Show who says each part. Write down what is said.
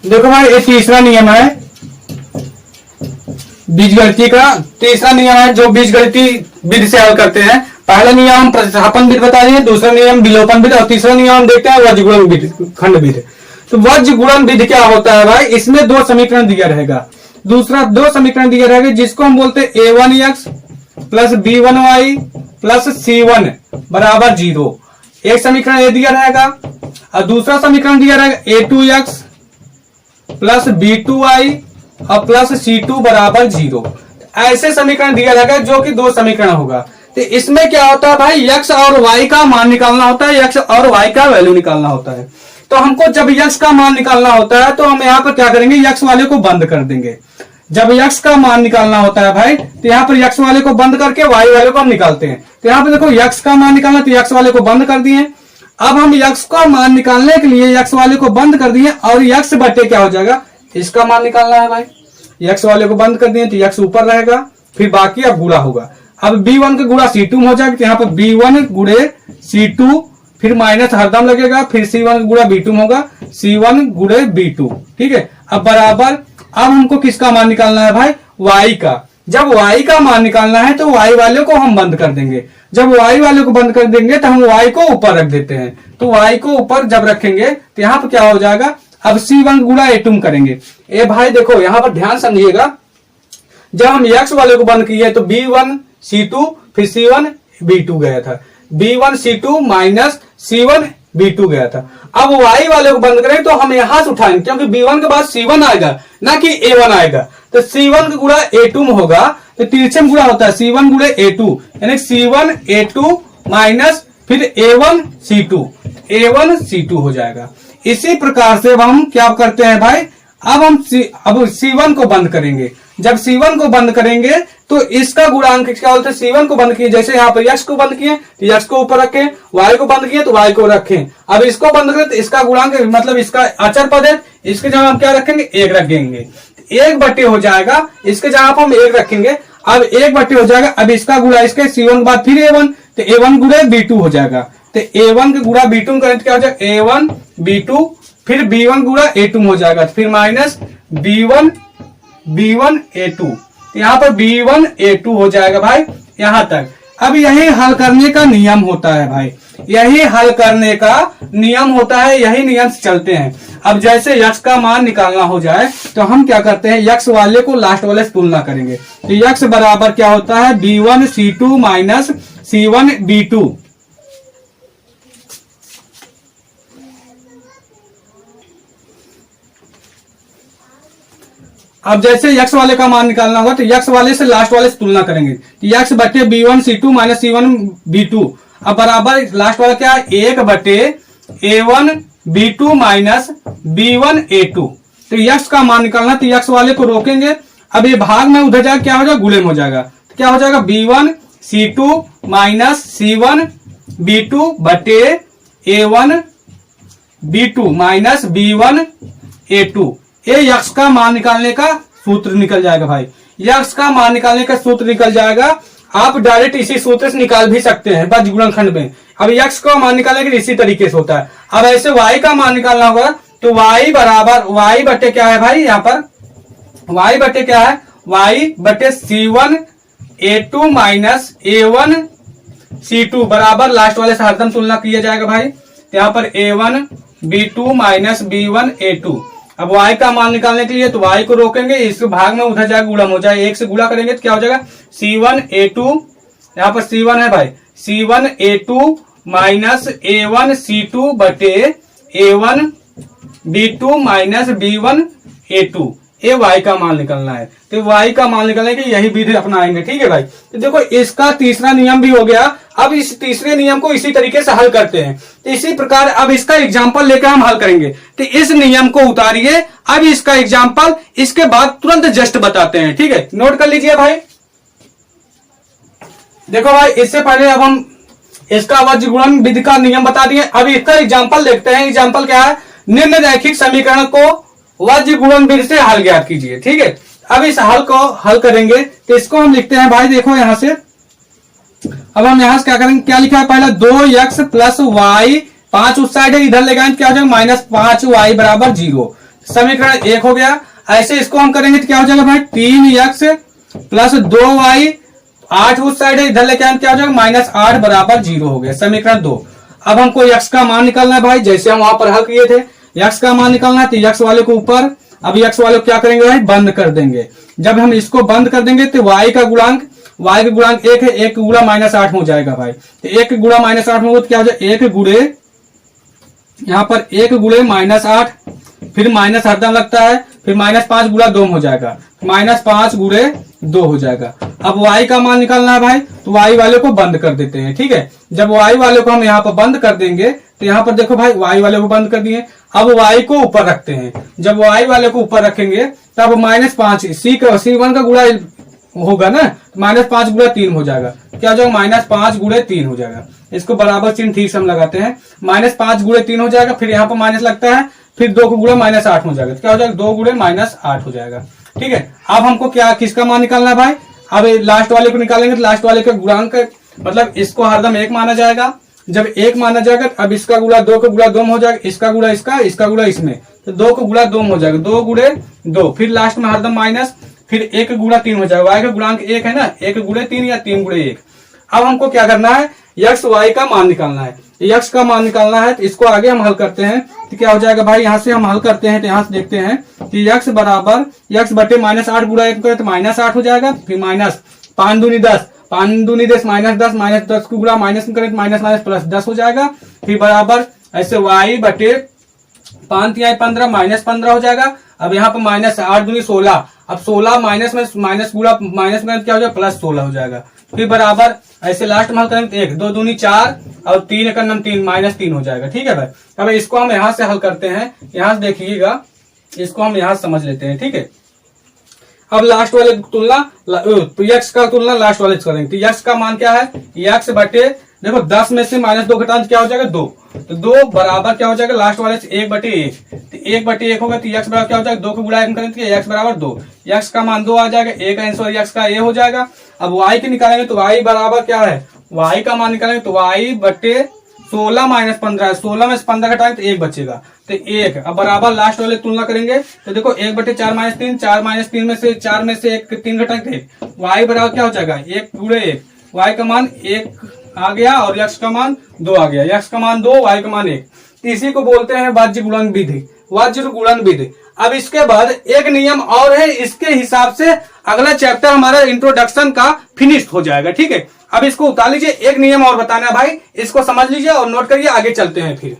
Speaker 1: देखो भाई ये तीसरा नियम है बीजगणितीय का। तीसरा नियम है जो बीजगणितीय विधि से हल करते हैं। पहला नियम हम प्रतिस्थापन विधि बता दिए, दूसरा नियम विलोपन विधि और तीसरा नियम हम देखते हैं वज्र गुणन विधि, खंड विधि। तो वज्र गुणन विधि क्या होता है भाई, इसमें दो समीकरण दिया रहेगा, दूसरा दो समीकरण दिया रहेगा जिसको हम बोलते हैं a1x plus b1y plus c1 बराबर 0। एक समीकरण ये दिया रहेगा और दूसरा समीकरण दिया रहेगा a2x प्लस b2y और प्लस c2 बराबर 0। ऐसे समीकरण दिया रहेगा जो कि दो समीकरण होगा। तो इसमें क्या होता है भाई, x और y का मान निकालना होता है, x और y का वैल्यू निकालना होता है। तो हमको जब x का मान निकालना होता है तो हम यहाँ पर क्या करेंगे, x वाले को बंद कर देंगे। जब x का मान निकालना होता है भाई तो यहाँ पर x वाले को बंद करके y वाले को हम निकालते हैं। तो यहाँ पर देखो x का मान निकालना तो x वाले को बंद कर दिए। अब हम x का मान निकालने के लिए x वाले को बंद कर दिए और x बटे क्या हो जाएगा, इसका मान निकालना है भाई। x वाले को बंद कर दिए तो x ऊपर रहेगा, फिर बाकी अब गुणा होगा। अब b1 का गुणा c2 हो जाएगा तो यहाँ पर b1 गुणे c2 फिर माइनस हरदम लगेगा, फिर c1 गुणा b2 होगा, c1 गुणे b2। ठीक है, अब बराबर अब हमको किसका मान निकालना है भाई, y का। जब y का मान निकालना है तो y वाले को हम बंद कर देंगे। जब y वाले को बंद कर देंगे तो हम y को ऊपर रख देते हैं। तो y को ऊपर जब रखेंगे तो यहाँ पर क्या हो जाएगा, अब c1 गुणा a2 करेंगे। ए भाई देखो यहाँ पर ध्यान समझिएगा, जब हम x वाले को बंद किए तो b1 c2 फिर c1 b2 गया था, b1 c2 minus c1 b2 गया था। अब y वाले को बंद करें तो हम यहां से उठाएंगे क्योंकि b1 के बाद c1 आएगा ना कि a1 आएगा। तो c1 का गुणा a2 में होगा, तो तिरछे में गुणा होता है c1 गुणे a2 यानी c1 a2 माइनस फिर a1 c2 हो जाएगा। इसी प्रकार से अब हम क्या करते हैं भाई, अब हम अब c1 को बंद करेंगे। जब c1 को बंद करेंगे तो इसका गुणांक क्या बोलते हैं, c1 को बंद किए, जैसे यहाँ पर x को बंद किए तो x को ऊपर रखें, y को बंद किए तो y को रखें। अब इसको बंद करें तो इसका गुणांक मतलब इसका अचर पद है, इसके जगह हम क्या रखेंगे, 1 रखेंगे। 1 बटे हो जाएगा, इसके जगह हम 1 रखेंगे। अब 1 बटे हो जाएगा, अब इसका गुणा इसके c1 के बाद फिर a1 तो a1 गुणे b2 हो जाएगा। तो a1 के गुणा b2 करें तो क्या हो जाएगा, a1 b2 फिर b1 गुणा a2 हो जाएगा, फिर माइनस b1 a2। यहाँ पर b1 a2 हो जाएगा भाई यहां तक। अब यही हल करने का नियम होता है भाई, यही हल करने का नियम होता है, यही नियम से चलते हैं। अब जैसे x का मान निकालना हो जाए तो हम क्या करते हैं, x वाले को लास्ट वाले से तुलना करेंगे। तो x बराबर क्या होता है, b1 c2 minus c1 b2। अब जैसे x वाले का मान निकालना होगा तो x वाले से लास्ट वाले से तुलना करेंगे। तो x बटे b1 c2 minus c1 b2। अब बराबर लास्ट वाला क्या है, 1 बटे a1 b2 minus b1 a2। तो x का मान निकालना, तो x वाले को रोकेंगे। अब ये भाग में उधर जाएगा, क्या हो जाएगा, गुणे में हो जाएगा। तो क्या हो जाएगा, b1 c2 minus c1 b2 बटे a1 b2 minus b1 a2। ये x का मान निकालने का सूत्र निकल जाएगा भाई, x का मान निकालने का सूत्र निकल जाएगा। आप डायरेक्ट इसी सूत्र से निकाल भी सकते हैं बस गुणनखंड में। अब x का मान निकालने के इसी तरीके से होता है। अब ऐसे y का मान निकालना होगा तो y बराबर y बटे क्या है भाई, यहाँ पर y बटे क्या है, y बटे c1 a2 minus a1 c2 बराबर लास्ट वाले से हरदम तुलना किया जाएगा भाई। तो यहाँ पर a1 b2 minus b1 a2। अब y का मान निकालने के लिए तो y को रोकेंगे, इस भाग में उधर जाएगा, गुणा हो जाएगा, 1 से गुणा करेंगे तो क्या हो जाएगा, c1 a2, यहाँ पर c1 है भाई, c1 a2 minus a1 c2 बटे a1 b2 minus b1 a2। ये y का मान निकलना है। तो y का मान निकलने की यही विधि अपनाएंगे। ठीक है भाई, तो देखो इसका तीसरा नियम भी हो गया। अब इस तीसरे नियम को इसी तरीके से हल करते हैं। तो इसी प्रकार अब इसका एग्जाम्पल लेकर हम हल करेंगे। तो इस नियम को उतारिए, अब इसका एग्जाम्पल इसके बाद तुरंत जस्ट बताते हैं। ठीक है, नोट कर लीजिए भाई। देखो भाई, इससे पहले अब हम इसका वज्र गुणन विधि का नियम बता दिए। अब इसका एग्जाम्पल देखते हैं। एग्जाम्पल क्या है, निम्न रैखिक समीकरण को वज्र गुणन विधि से हल ज्ञात कीजिए। ठीक है, अब इस हल को हल करेंगे तो इसको हम लिखते हैं भाई, देखो यहां से। अब हम यहां से क्या करेंगे, क्या लिखा है, पहला 2x प्लस वाई, 5 उस साइड है, इधर ले गए क्या हो जाएगा, -5y बराबर 0। समीकरण 1 हो गया। ऐसे इसको हम करेंगे तो क्या हो जाएगा भाई, 3x प्लस 2y, 8 उस साइड है, इधर लेके आए क्या हो जाएगा, -8 बराबर 0 हो गया, समीकरण 2। अब हमको x का मान निकालना है भाई, जैसे हम वहां पर हल किए थे, x का मान निकालना है तो x वाले को ऊपर, अब x वाले को क्या करेंगे भाई, बंद कर देंगे। जब हम इसको बंद कर देंगे तो y का गुणांक 1 है, 1 गुणा -8 हो जाएगा भाई, तो 1 गुणा -8 में तो क्या हो जाएगा, 1 गुणे, यहाँ पर 1 गुणे -8, फिर माइनस हरदम लगता है, फिर -5 गुणा 2 हो जाएगा, -5 गुणे 2 हो जाएगा। अब y का मान निकालना है भाई, तो y वाले को बंद कर देते हैं, ठीक है। जब y वाले को हम यहाँ पर बंद कर देंगे तो यहाँ पर देखो भाई y वाले को बंद कर दिए, अब y को ऊपर रखते हैं। जब y वाले को ऊपर रखेंगे तब -5 C1 का गुणा होगा ना, -5 गुणा 3 हो जाएगा, क्या हो जाएगा, -5 गुणे 3 हो जाएगा। इसको बराबर चिन्ह ठीक से हम लगाते हैं, -5 गुणे 3 हो जाएगा, फिर यहाँ पर माइनस लगता है, फिर 2 को गुणे -8 हो जाएगा, तो क्या हो जाएगा, 2 गुणे -8 हो जाएगा, ठीक है। अब हमको क्या किसका मान निकालना है भाई, अब लास्ट वाले को निकालेंगे तो लास्ट वाले का गुणांक, मतलब इसको हरदम 1 माना जाएगा। जब 1 माना जाएगा अब इसका गुणा 2 का गुणा 2 हो जाएगा, इसका गुणा इसका गुणा इसमें, तो 2 को गुणा 2 हो जाएगा, 2 गुणे 2, फिर लास्ट में हरदम माइनस, फिर 1 गुणा 3 हो जाएगा, y का गुणांक 1 है ना, 1 गुणे 3 या 3 गुणे 1। अब हमको क्या करना है, x y का मान निकालना है, x का मान निकालना है, तो इसको आगे हम हल करते हैं तो क्या हो जाएगा भाई, यहाँ से हम हल करते हैं तो यहाँ से देखते हैं कि x बराबर x बटे -8 गुणा 1 करें तो -8 हो जाएगा, फिर माइनस 5 दूनी 10, 5 दूनी 10 -10 को गुणा माइनस में करें तो माइनस प्लस 10 हो जाएगा, फिर बराबर ऐसे y बटे 5 तिहाई 15 -15 हो जाएगा। अब यहाँ पर -8 दूनी 16, अब 16 माइनस में माइनस गुणा माइनस में क्या हो जाएगा, +16 हो जाएगा, फिर बराबर ऐसे लास्ट में हल करेंगे 1 2 दूनी 4 और 3 एक 3 -3 हो जाएगा, ठीक है भाई। अब इसको हम यहाँ से हल करते हैं, यहाँ से देखिएगा, इसको हम यहाँ समझ लेते हैं, ठीक है। अब लास्ट वाले तुलना, x का तुलना लास्ट वाले से करेंगे, तो x का मान क्या है, x बटे, देखो 10 में से -2 घटाएं क्या हो जाएगा, 2, तो 2 बराबर क्या हो जाएगा, लास्ट वाले से 1 बटे 1, तो 1 बटे 1 होगा तो x बराबर क्या हो जाएगा, 2 को गुणा करें तो x बराबर 2, x का मान 2 आ जाएगा, a का आंसर x का a हो जाएगा। अब y की निकालेंगे तो y बराबर क्या है, y का मान निकालेंगे तो y बटे 16 -15 है, 16 में से 15 घटाएंगे तो 1 बचेगा, तो 1। अब बराबर लास्ट वाले तुलना करेंगे तो देखो 1 बटे 4 -3, 4 -3 में से 4 में से 1 3 घटाएंगे 1, y बराबर क्या हो जाएगा, 1 गुणे 1, y का मान 1 आ गया और x का मान 2 आ गया, x का मान 2 y का मान 1। इसी को बोलते हैं वाज्य गुणन विधि, वाज्य गुणन विधि। अब इसके बाद एक नियम और है, इसके हिसाब से अगला चैप्टर हमारा इंट्रोडक्शन का फिनिश हो जाएगा, ठीक है। अब इसको उतार लीजिए, एक नियम और बताना है भाई, इसको समझ लीजिए और नोट करिए, आगे चलते हैं फिर।